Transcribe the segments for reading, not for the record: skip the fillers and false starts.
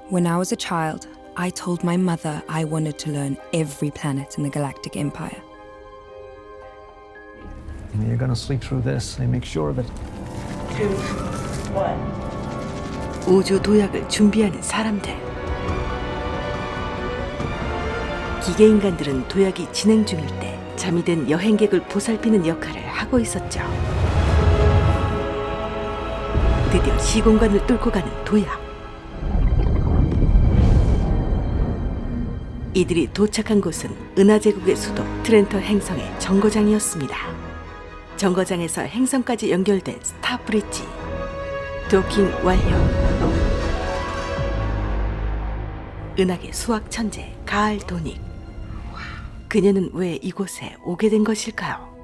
When I was a child, I told my mother I wanted to learn every planet in the Galactic Empire. You're gonna sleep through this. I make sure of it. 2, 1. 우주 도약을 준비하는 사람들. 기계인간들은 도약이 진행 중일 때 잠이 든 여행객을 보살피는 역할을 하고 있었죠. 드디어 시공간을 뚫고 가는 도약. 이들이 도착한 곳은 은하제국의 수도 트렌터 행성의 정거장이었습니다. 정거장에서 행성까지 연결된 스타브리지. 도킹 완료. 은하계 수학 천재 가알 도닉. 그녀는 왜 이곳에 오게 된 것일까요?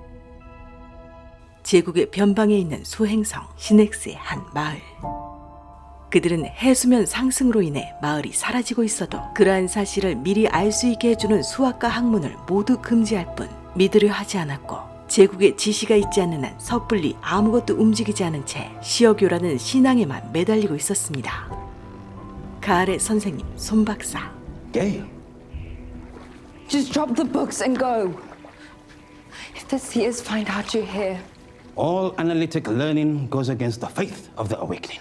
제국의 변방에 있는 소행성 시넥스의 한 마을. 그들은 해수면 상승으로 인해 마을이 사라지고 있어도 그러한 사실을 미리 알 수 있게 해주는 수학과 학문을 모두 금지할 뿐 믿으려 하지 않았고, 제국의 지시가 있지 않는 한 섣불리 아무것도 움직이지 않은 채 시어교라는 신앙에만 매달리고 있었습니다. 가을의 선생님 손 박사. Gale. Just drop the books and go. If the seers find out you're here. All analytic learning goes against the faith of the awakening.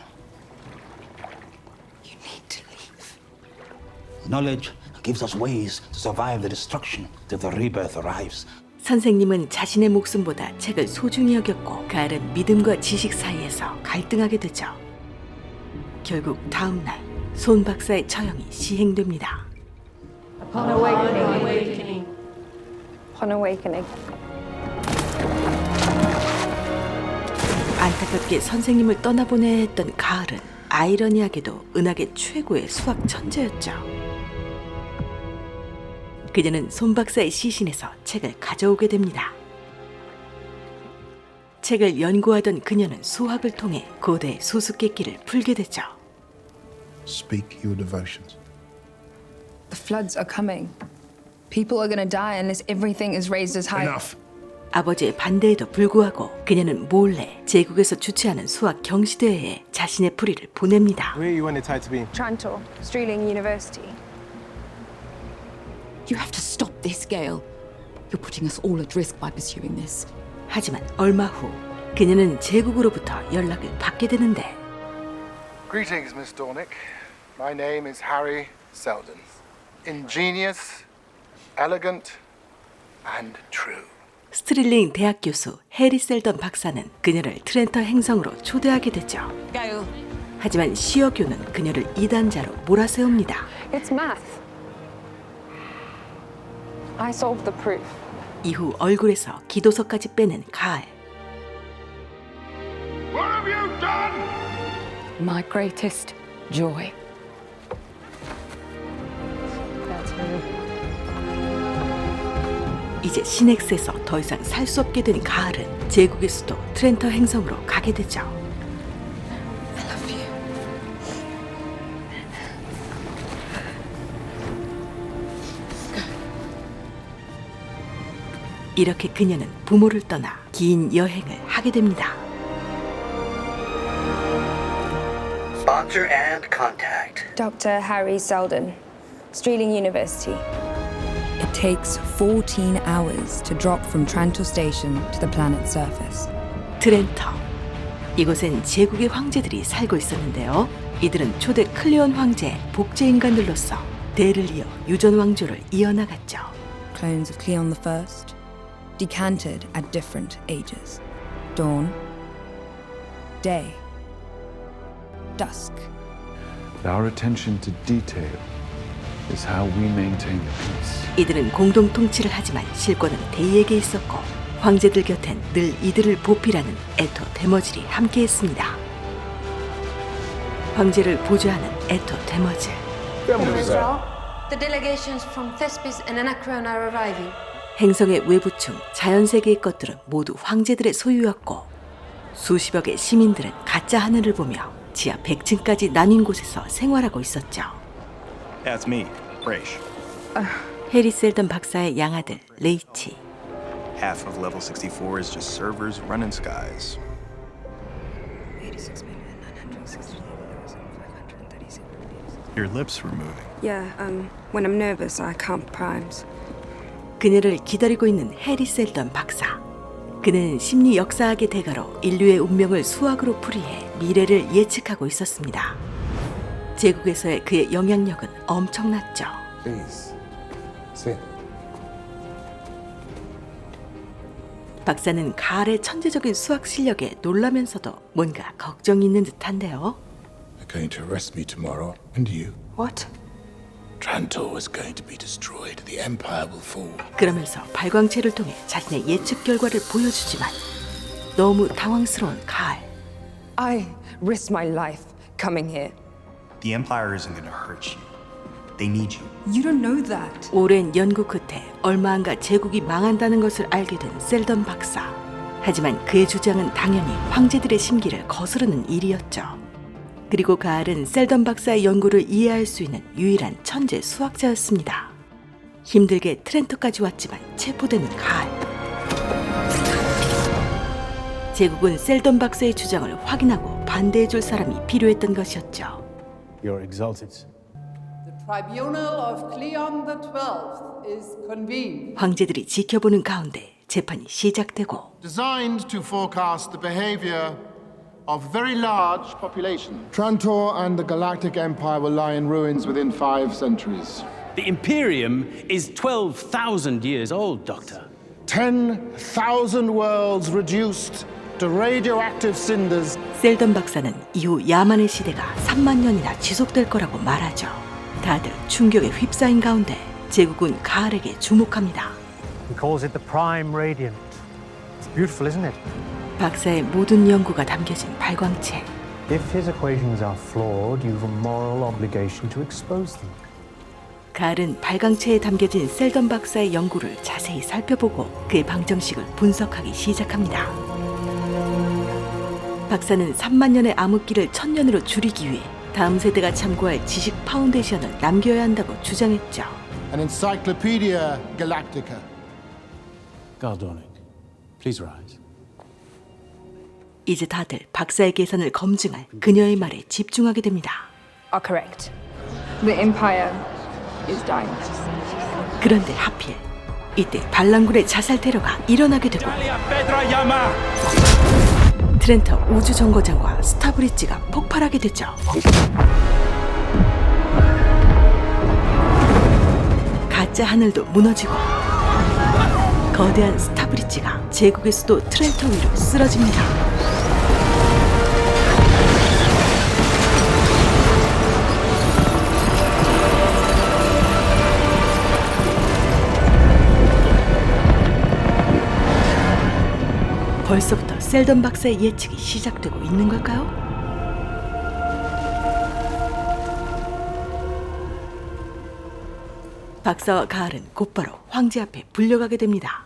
You need to leave. Knowledge gives us ways to survive the destruction till the rebirth arrives. 선생님은 자신의 목숨보다 책을 소중히 여겼고, 가을은 믿음과 지식 사이에서 갈등하게 되죠. 결국 다음 날 손 박사의 처형이 시행됩니다. Upon awakening. Upon awakening. 안타깝게 선생님을 떠나보내야 했던 가을은 아이러니하게도 은하계 최고의 수학 천재였죠. 그녀는 손 박사의 시신에서 책을 가져오게 됩니다. 책을 연구하던 그녀는 수학을 통해 고대의 수수께끼를 풀게 되죠. Speak your devotions. The floods are coming. People are gonna die unless everything is raised as high. Enough. 아버지의 반대에도 불구하고 그녀는 몰래 제국에서 주최하는 수학 경시대회에 자신의 풀이를 보냅니다. Where you wanted Ty to be? Trantor, Streeling University. You have to stop this, Gale. You're putting us all at risk by pursuing this. 하지만 얼마 후 그녀는 제국으로부터 연락을 받게 되는데, Greetings, Miss Dornick. My name is Harry Seldon. Ingenious, elegant, and true. 스트릴링 대학 교수 해리 셀던 박사는 그녀를 트렌터 행성으로 초대하게 되죠. Gale. 하지만 시어교는 그녀를 이단자로 몰아세웁니다. It's math. I solved the proof. 이후 얼굴에서 기도서까지 빼낸 가을. What have you done? My greatest joy. 이제 시넥스에서 더 이상 살 수 없게 된 가을은 제국의 수도 트렌터 행성으로 가게 되죠. I love you. 이렇게 그녀는 부모를 떠나 긴 여행을 하게 됩니다. Sponsor and contact. Dr. Harry Seldon, Streeling University. It takes 14 hours to drop from Trantor Station to the planet's surface. 트렌터. 이곳엔 제국의 황제들이 살고 있었는데요. 이들은 초대 클리온 황제의 복제 인간들로서 대를 이어 유전 왕조를 이어나갔죠. Clones of Cleon I, decanted at different ages. Dawn, day, dusk. Our attention to detail is how we maintain peace. 이들은 공동 통치를 하지만 실권은 대의에게 있었고, 황제들 곁엔 늘 이들을 보필하는 에토 데머즐이 함께했습니다. 황제를 보좌하는 에토 데머즐. The delegations from Thespis and Anacreon are arriving. 행성의 외부층 자연세계의 것들은 모두 황제들의 소유였고, 수십여 개 시민들은 가짜 하늘을 보며 지하 100층까지 나뉜 곳에서 생활하고 있었죠. That's me, Raish. 해리 셀던 박사의 양아들 레이치. Half of level 64 is just servers running skies. Your lips were moving. Yeah, when I'm nervous, I count primes. 그녀를 기다리고 있는 해리 셀던 박사. 그는 심리 역사학의 대가로 인류의 운명을 수학으로 풀이해 미래를 예측하고 있었습니다. 제국에서의 그의 영향력은 엄청났죠. Please, sit. 박사는 가알의 천재적인 수학 실력에 놀라면서도 뭔가 걱정이 있는 듯한데요. They're going to arrest me tomorrow, and you. What? Trantor is going to be destroyed. The Empire will fall. 그러면서 발광체를 통해 자신의 예측 결과를 보여주지만 너무 당황스러운 가알. I risked my life coming here. The Empire isn't going to hurt you. They need you. You don't know that. 오랜 연구 끝에 얼마 안가 제국이 망한다는 것을 알게 된 셀던 박사. 하지만 그의 주장은 당연히 황제들의 심기를 거스르는 일이었죠. 그리고 가알은 셀던 박사의 연구를 이해할 수 있는 유일한 천재 수학자였습니다. 힘들게 트렌터까지 왔지만 체포되는 가알. 제국은 셀던 박사의 주장을 확인하고 반대해줄 사람이 필요했던 것이었죠. You're exalted. The tribunal of Cleon XII is convened. 황제들이 지켜보는 가운데 재판이 시작되고 Designed to forecast the behavior of very large population. Trantor and the Galactic Empire will lie in ruins within 5 centuries. The Imperium is 12,000 years old, Doctor. 10,000 worlds reduced to radioactive cinders. 셀던 박사는 이후 야만의 시대가 3만 년이나 지속될 거라고 말하죠. 다들 충격에 휩싸인 가운데 제국은 가알에게 주목합니다. He calls it the Prime Radiant. It's beautiful, isn't it? 박사의 모든 연구가 담겨진 발광체. If his equations are flawed, you've a moral obligation to expose them. 가알은 발광체에 담겨진 셀던 박사의 연구를 자세히 살펴보고 그의 방정식을 분석하기 시작합니다. 박사는 3만 년의 암흑기를 1000년으로 줄이기 위해 다음 세대가 참고할 지식 파운데이션을 남겨야 한다고 주장했죠. An Encyclopedia Galactica. Galdonic, please rise. 이제 다들 박사의 계산을 검증할 그녀의 말에 집중하게 됩니다. Are correct. The Empire is dying. 그런데 하필 이때 반란군의 자살 테러가 일어나게 되고 트렌터 우주정거장과 스타브리지가 폭발하게 되죠. 가짜 하늘도 무너지고 거대한 스타브리지가 제국의 수도 트렌터 위로 쓰러집니다. 벌써부터 셀던 박사의 예측이 시작되고 있는 걸까요? 박사와 가알은 곧바로 황제 앞에 불려가게 됩니다.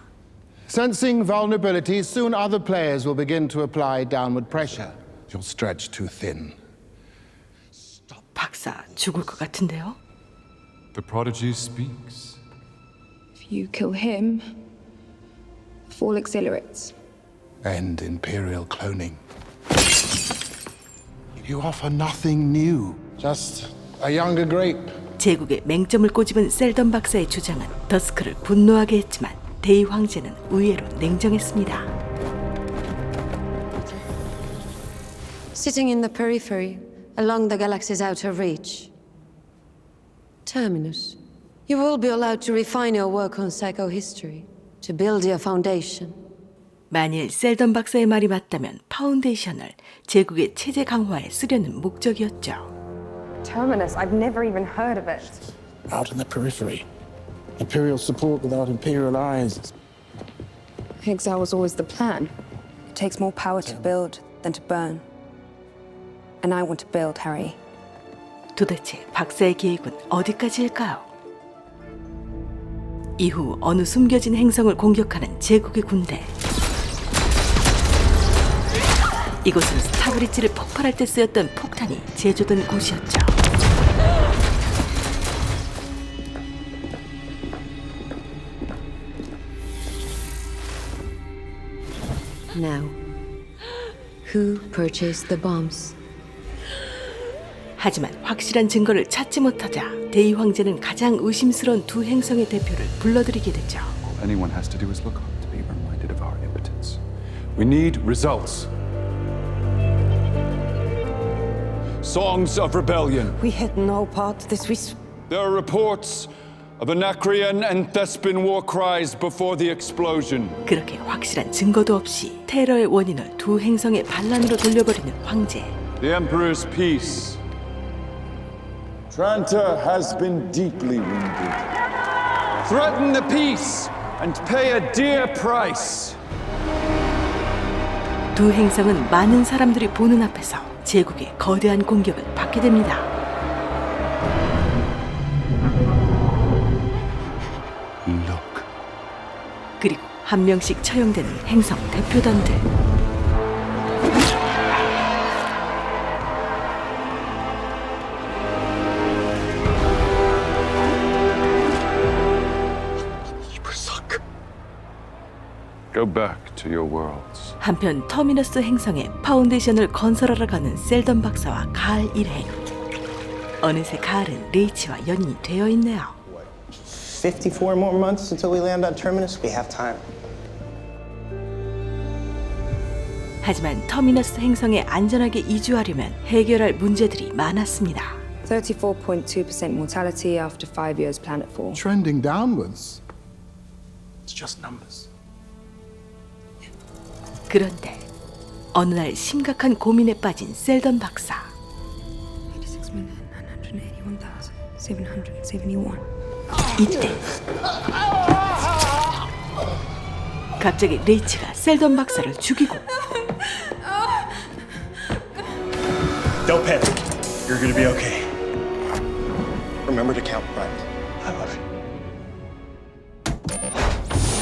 Sensing vulnerabilities, soon other players will begin to apply downward pressure. You're stretched too thin. 박사 죽을 것 같은데요? The prodigy speaks. If you kill him, the fall accelerates. End Imperial cloning. You offer nothing new. Just a younger grape. 제국에 맹점을 꼬집은 셀던 박사의 주장은 더스크를 분노하게 했지만 대의 황제는 의외로 냉정했습니다. Sitting in the periphery, along the galaxy's outer reach. Terminus, you will be allowed to refine your work on psychohistory, to build your foundation. 만일 셀던 박사의 말이 맞다면 파운데이션을 제국의 체제 강화에 쓰려는 목적이었죠. Terminus, I've never even heard of it. Out in the periphery. Imperial support without Imperial eyes. Exile was always the plan. It takes more power to build than to burn. And I want to build, Harry. 도대체 박사의 계획은 어디까지일까요? 이후 어느 숨겨진 행성을 공격하는 제국의 군대. 이곳은 스타브리지를 폭발할 때 쓰였던 폭탄이 제조된 곳이었죠. Now, who purchased the bombs? 하지만 확실한 증거를 찾지 못하자 데이 황제는 가장 의심스러운 두 행성의 대표를 불러들이게 되죠. All anyone has to do is look up to be reminded of our impotence. We need results. Songs of rebellion. We had no part of this. There are reports of Anacreon and Thespin war cries before the explosion. 그렇게 확실한 증거도 없이 테러의 원인을 두 행성의 반란으로 돌려버리는 황제. The Emperor's peace. Trantor has been deeply wounded. Threaten the peace and pay a dear price. 두 행성은 많은 사람들이 보는 앞에서 제국의 거대한 공격을 받게 됩니다. Look. 그리고 한 명씩 처형되는 행성 대표단들. Go back to your worlds. 한편 터미너스 행성에 파운데이션을 건설하러 가는 셀던 박사와 가을 일행. 어느새 가을은 레이치와 연인이 되어 있네요. 54 more months until we land on Terminus. We have time. 하지만 터미너스 행성에 안전하게 이주하려면 해결할 문제들이 많았습니다. 34.2% mortality after 5 years planetfall. Trending downwards. It's just numbers. 그런데 어느 날 심각한 고민에 빠진 셀던 박사. 86,981,771. 이때 갑자기 레이치가 셀던 박사를 죽이고 Don't panic. You're gonna be okay. Remember to count right. I love you.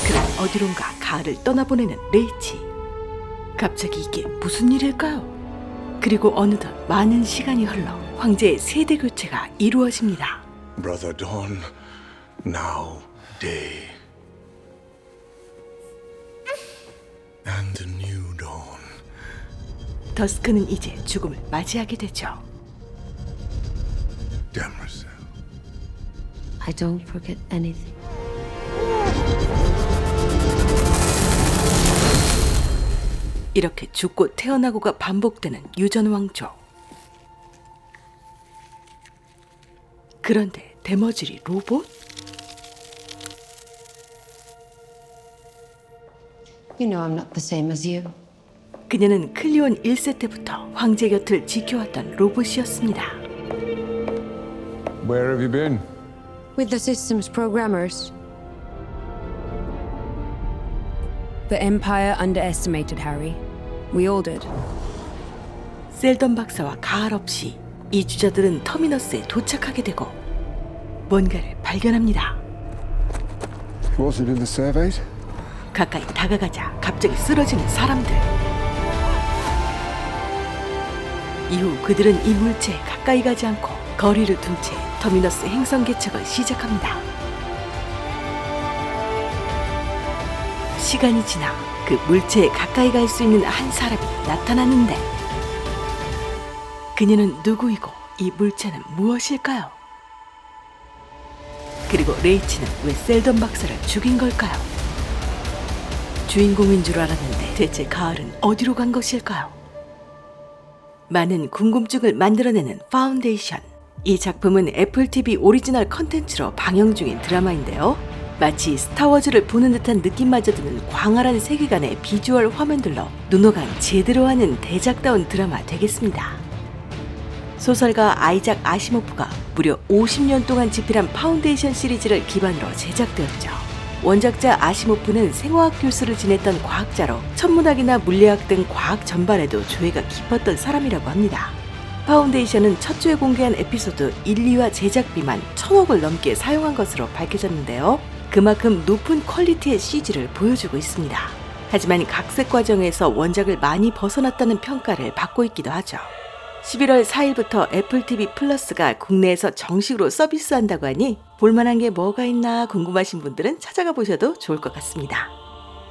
그런 어디론가 가을을 떠나보내는 레이치. 갑자기 이게 무슨 일일까요? 그리고 어느덧 많은 시간이 흘러 황제의 세대 교체가 이루어집니다. Brother Dawn, now day. And a new dawn. 더스크는 이제 죽음을 맞이하게 되죠. Demerzel. I don't forget anything. 이렇게 죽고 태어나고가 반복되는 유전왕조. 그런데 대머지리 로봇? You know I'm not the same as you. 그녀는 클리온 1세 때부터 황제 곁을 지켜왔던 로봇이었습니다. Where have you been? With the system's programmers. The Empire underestimated Harry. We all did. 셀던 박사와 가을 없이 이주자들은 터미너스에 도착하게 되고 뭔가를 발견합니다. Was it in the surveys? 가까이 다가가자 갑자기 쓰러지는 사람들. 이후 그들은 이 물체에 가까이 가지 않고 거리를 둔 채 터미너스 행성 개척을 시작합니다. 시간이 지나 그 물체에 가까이 갈 수 있는 한 사람이 나타났는데 그녀는 누구이고 이 물체는 무엇일까요? 그리고 레이치는 왜 셀던 박사를 죽인 걸까요? 주인공인 줄 알았는데 대체 가을은 어디로 간 것일까요? 많은 궁금증을 만들어내는 파운데이션. 이 작품은 애플 TV 오리지널 컨텐츠로 방영 중인 드라마인데요. 마치 스타워즈를 보는 듯한 느낌마저 드는 광활한 세계관의 비주얼 화면들로 눈호강 제대로 하는 대작다운 드라마 되겠습니다. 소설가 아이작 아시모프가 무려 50년 동안 집필한 파운데이션 시리즈를 기반으로 제작되었죠. 원작자 아시모프는 생화학 교수를 지냈던 과학자로 천문학이나 물리학 등 과학 전반에도 조예가 깊었던 사람이라고 합니다. 파운데이션은 첫 주에 공개한 에피소드 1, 2화 제작비만 1,000억을 넘게 사용한 것으로 밝혀졌는데요. 그만큼 높은 퀄리티의 CG를 보여주고 있습니다. 하지만 각색 과정에서 원작을 많이 벗어났다는 평가를 받고 있기도 하죠. 11월 4일부터 애플 TV 플러스가 국내에서 정식으로 서비스한다고 하니 볼만한 게 뭐가 있나 궁금하신 분들은 찾아가 보셔도 좋을 것 같습니다.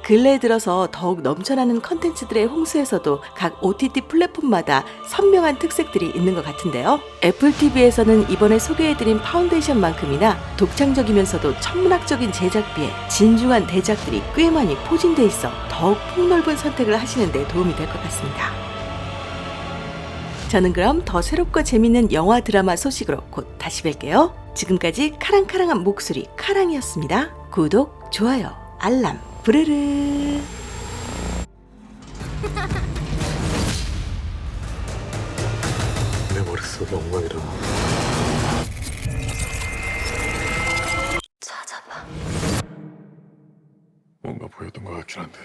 근래에 들어서 더욱 넘쳐나는 컨텐츠들의 홍수에서도 각 OTT 플랫폼마다 선명한 특색들이 있는 것 같은데요. 애플 TV에서는 이번에 소개해드린 파운데이션만큼이나 독창적이면서도 천문학적인 제작비에 진중한 대작들이 꽤 많이 포진돼 있어 더욱 폭넓은 선택을 하시는 데 도움이 될 것 같습니다. 저는 그럼 더 새롭고 재밌는 영화 드라마 소식으로 곧 다시 뵐게요. 지금까지 카랑카랑한 목소리 카랑이었습니다. 구독, 좋아요, 알람, 부르르. 내 머릿속이 엉망이라. 찾아봐. 뭔가 보였던 것 같긴 한데.